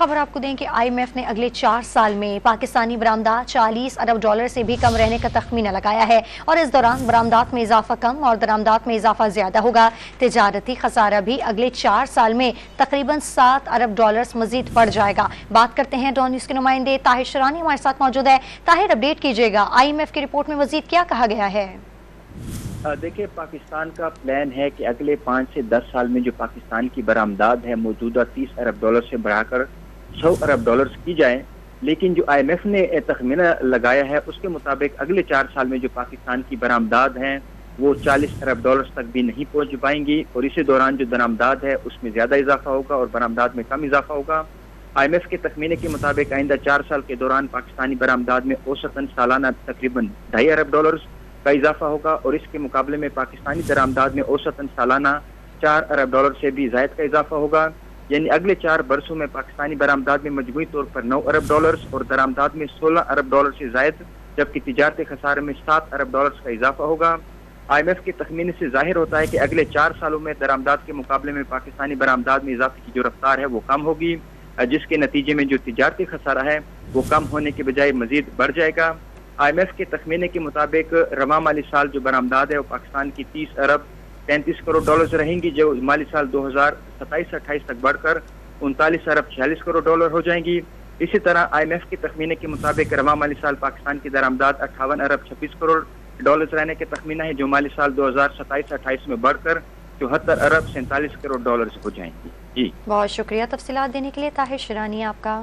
खबर आपको दें कि IMF ने अगले 4 साल में पाकिस्तानी बरामदात 40 अरब डॉलर से भी कम रहने का तखमीना लगाया है और इस दौरान बरामदात में इजाफा कम और दरामदात में इजाफा ज्यादा होगा। तिजारती खसारा भी अगले 4 साल में तकरीबन 7 अरब डॉलर मजीद बढ़ जाएगा। बात करते हैं डॉन न्यूज़ के नुमाइंदे ताहिर शरानी हमारे साथ मौजूद है। ताहिर, अपडेट कीजिएगा, IMF की रिपोर्ट में मजीद क्या कहा गया है? देखिए, पाकिस्तान का प्लान है कि अगले 5 से 10 साल में जो पाकिस्तान की बरामदात है मौजूदा 30 अरब डॉलर से बढ़ाकर 100 अरब डॉलर की जाए। लेकिन जो IMF ने तखमीना लगाया है उसके मुताबिक अगले 4 साल में जो पाकिस्तान की बरामदात हैं वो 40 अरब डॉलर तक भी नहीं पहुंच पाएंगी और इसी दौरान जो दरामदात है उसमें ज्यादा इजाफा होगा और बरामदात में कम इजाफा होगा। IMF के तखमीने के मुताबिक आइंदा 4 साल के दौरान पाकिस्तानी बरामदात में औसतन सालाना तकरीबन 2.5 अरब डॉलर का इजाफा होगा और इसके मुकाबले में पाकिस्तानी दरामदात में औसतन सालाना 4 अरब डॉलर से भी जायद का इजाफा होगा। यानी अगले 4 बरसों में पाकिस्तानी बरामदात में मजमूई तौर पर 9 अरब डॉलर और दरामदात में 16 अरब डॉलर से जायद, जबकि तिजारती खसारे में 7 अरब डॉलर का इजाफा होगा। IMF के तखमीने से जाहिर होता है कि अगले 4 सालों में दरामदात के मुकाबले में पाकिस्तानी बरामदात में इजाफे की जो रफ्तार है वो कम होगी, जिसके नतीजे में जो तिजारती खसारा है वो कम होने के बजाय मजीद बढ़ जाएगा। IMF के तखमीने के मुताबिक रवा माली साल जो बरामदात है वो पाकिस्तान की 30 अरब 33 करोड़ डॉलर रहेंगी, जो माली साल 2027-28 तक बढ़कर 39 अरब 46 करोड़ डॉलर हो जाएंगी। इसी तरह IMF के तखमीने के मुताबिक रवा माली साल पाकिस्तान की दरामदात 58 अरब 26 करोड़ डॉलर रहने के तखमीना है, जो माली साल 2027-28 में बढ़कर 74 अरब 47 करोड़ डॉलर हो जाएंगी। जी, बहुत शुक्रिया तफसीलात देने के लिए ताहिर शरानी आपका।